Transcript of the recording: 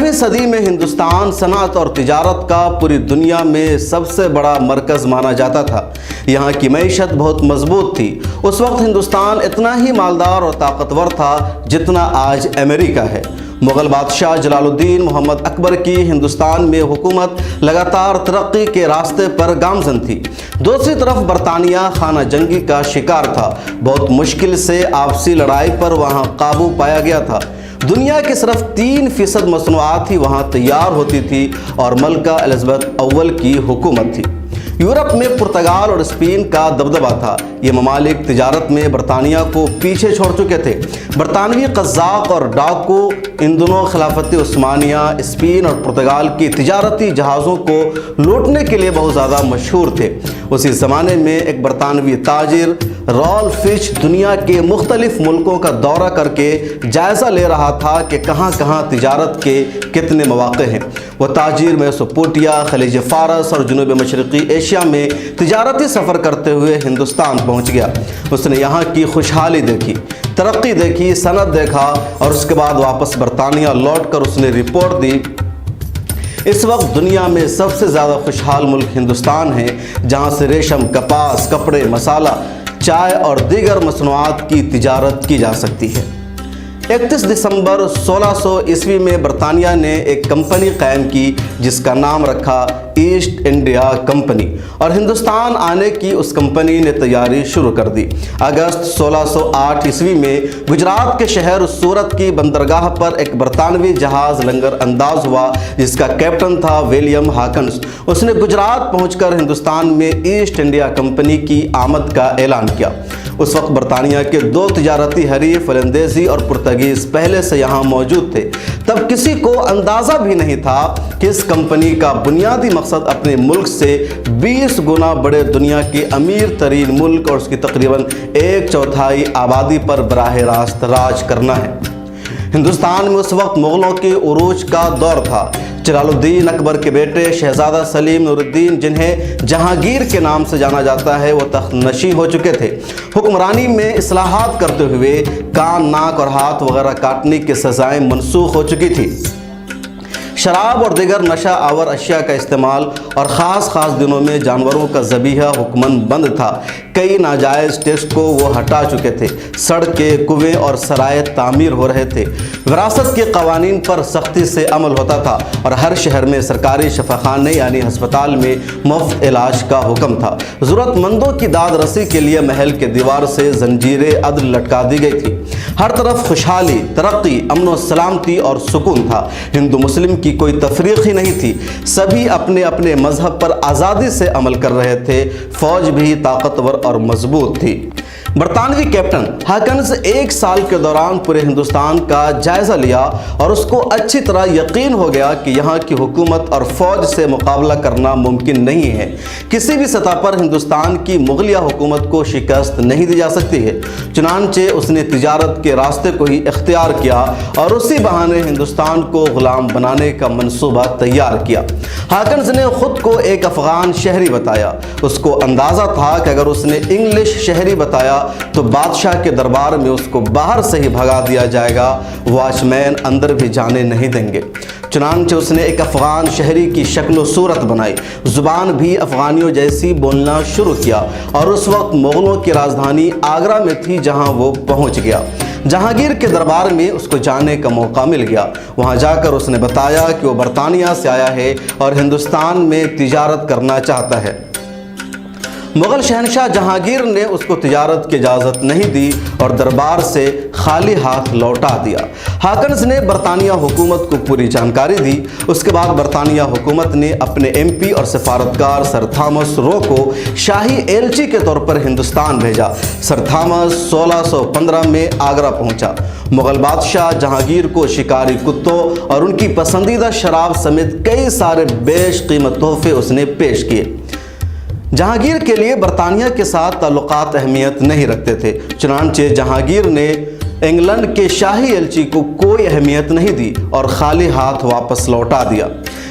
18ویں صدی میں ہندوستان صنعت اور تجارت کا پوری دنیا میں سب سے بڑا مرکز مانا جاتا تھا۔ یہاں کی معیشت بہت مضبوط تھی۔ اس وقت ہندوستان اتنا ہی مالدار اور طاقتور تھا جتنا آج امریکہ ہے۔ مغل بادشاہ جلال الدین محمد اکبر کی ہندوستان میں حکومت لگاتار ترقی کے راستے پر گامزن تھی۔ دوسری طرف برطانیہ خانہ جنگی کا شکار تھا۔ بہت مشکل سے آپسی لڑائی پر وہاں قابو پایا گیا تھا۔ دنیا کی صرف 3% مصنوعات ہی وہاں تیار ہوتی تھی اور ملکہ الزبتھ اول کی حکومت تھی۔ یورپ میں پرتگال اور اسپین کا دبدبہ تھا۔ یہ ممالک تجارت میں برطانیہ کو پیچھے چھوڑ چکے تھے۔ برطانوی قزاق اور ڈاکو ان دونوں خلافت عثمانیہ، اسپین اور پرتگال کی تجارتی جہازوں کو لوٹنے کے لیے بہت زیادہ مشہور تھے۔ اسی زمانے میں ایک برطانوی تاجر رالف فچ دنیا کے مختلف ملکوں کا دورہ کر کے جائزہ لے رہا تھا کہ کہاں کہاں تجارت کے کتنے مواقع ہیں۔ وہ تاجر میسوپوٹیا، خلیج فارس اور جنوب مشرقی ایشیا میں تجارتی سفر کرتے ہوئے ہندوستان پہنچ گیا۔ اس نے یہاں کی خوشحالی دیکھی، ترقی دیکھی، صنعت دیکھا اور اس کے بعد واپس برطانیہ لوٹ کر اس نے رپورٹ دی۔ اس وقت دنیا میں سب سے زیادہ خوشحال ملک ہندوستان ہے، جہاں سے ریشم، کپاس، کپڑے، مسالہ، چائے اور دیگر مصنوعات کی تجارت کی جا سکتی ہے۔ 31 دسمبر 1600 عیسوی میں برطانیہ نے ایک کمپنی قائم کی جس کا نام رکھا ایسٹ انڈیا کمپنی، اور ہندوستان آنے کی اس کمپنی نے تیاری شروع کر دی۔ اگست 1608 عیسوی میں گجرات کے شہر سورت کی بندرگاہ پر ایک برطانوی جہاز لنگر انداز ہوا جس کا کیپٹن تھا ولیم ہاکنز۔ اس نے گجرات پہنچ کر ہندوستان میں ایسٹ انڈیا کمپنی کی آمد کا اعلان کیا۔ اس وقت برطانیہ کے 2 تجارتی حریف ولندیزی اور پرتگیز پہلے سے یہاں موجود تھے۔ تب کسی کو اندازہ بھی نہیں تھا کہ اس کمپنی کا بنیادی مقصد اپنے ملک سے 20 گنا بڑے دنیا کے امیر ترین ملک اور اس کی تقریباً 1/4 آبادی پر براہ راست راج کرنا ہے۔ ہندوستان میں اس وقت مغلوں کے عروج کا دور تھا۔ جلال الدین اکبر کے بیٹے شہزادہ سلیم نور الدین، جنہیں جہانگیر کے نام سے جانا جاتا ہے، وہ تخت نشین ہو چکے تھے۔ حکمرانی میں اصلاحات کرتے ہوئے کان، ناک اور ہاتھ وغیرہ کاٹنے کی سزائیں منسوخ ہو چکی تھی۔ شراب اور دیگر نشہ آور اشیاء کا استعمال اور خاص دنوں میں جانوروں کا ذبیحہ حکماً بند تھا۔ کئی ناجائز ٹیکس کو وہ ہٹا چکے تھے۔ سڑکیں، کنویں اور سرائے تعمیر ہو رہے تھے۔ وراثت کے قوانین پر سختی سے عمل ہوتا تھا اور ہر شہر میں سرکاری شفاخانے یعنی ہسپتال میں مفت علاج کا حکم تھا۔ ضرورت مندوں کی داد رسی کے لیے محل کے دیوار سے زنجیر عدل لٹکا دی گئی تھی۔ ہر طرف خوشحالی، ترقی، امن و سلامتی اور سکون تھا۔ ہندو مسلم کی کوئی تفریق ہی نہیں تھی۔ سبھی اپنے اپنے مذہب پر آزادی سے عمل کر رہے تھے۔ فوج بھی طاقتور اور مضبوط تھی۔ برطانوی کیپٹن ہاکنز 1 سال کے دوران پورے ہندوستان کا جائزہ لیا اور اس کو اچھی طرح یقین ہو گیا کہ یہاں کی حکومت اور فوج سے مقابلہ کرنا ممکن نہیں ہے۔ کسی بھی سطح پر ہندوستان کی مغلیہ حکومت کو شکست نہیں دی جا سکتی ہے۔ چنانچہ اس نے تجارت کے راستے کو ہی اختیار کیا اور اسی بہانے ہندوستان کو غلام بنانے کا منصوبہ تیار کیا۔ ہاکنز نے خود کو ایک افغان شہری بتایا۔ اس کو اندازہ تھا کہ اگر اس نے انگلش شہری بتایا تو بادشاہ کے دربار میں اس کو باہر سے ہی بھگا دیا جائے گا، واچ مین اندر بھی جانے نہیں دیں گے۔ چنانچہ اس نے ایک افغان شہری کی شکل و صورت بنائی، زبان بھی افغانیوں جیسی بولنا شروع کیا اور اس وقت مغلوں کی راجدھانی آگرہ میں تھی جہاں وہ پہنچ گیا۔ جہانگیر کے دربار میں اس کو جانے کا موقع مل گیا۔ وہاں جا کر اس نے بتایا کہ وہ برطانیہ سے آیا ہے اور ہندوستان میں تجارت کرنا چاہتا ہے۔ مغل شہنشاہ جہانگیر نے اس کو تجارت کی اجازت نہیں دی اور دربار سے خالی ہاتھ لوٹا دیا۔ ہاکنز نے برطانیہ حکومت کو پوری جانکاری دی۔ اس کے بعد برطانیہ حکومت نے اپنے MP اور سفارتکار سر تھامس رو کو شاہی ایلچی کے طور پر ہندوستان بھیجا۔ سر تھامس 1615 میں آگرہ پہنچا۔ مغل بادشاہ جہانگیر کو شکاری کتوں اور ان کی پسندیدہ شراب سمیت کئی سارے بیش قیمت تحفے اس نے پیش کیے۔ جہانگیر کے لیے برطانیہ کے ساتھ تعلقات اہمیت نہیں رکھتے تھے، چنانچہ جہانگیر نے انگلینڈ کے شاہی ایلچی کو کوئی اہمیت نہیں دی اور خالی ہاتھ واپس لوٹا دیا۔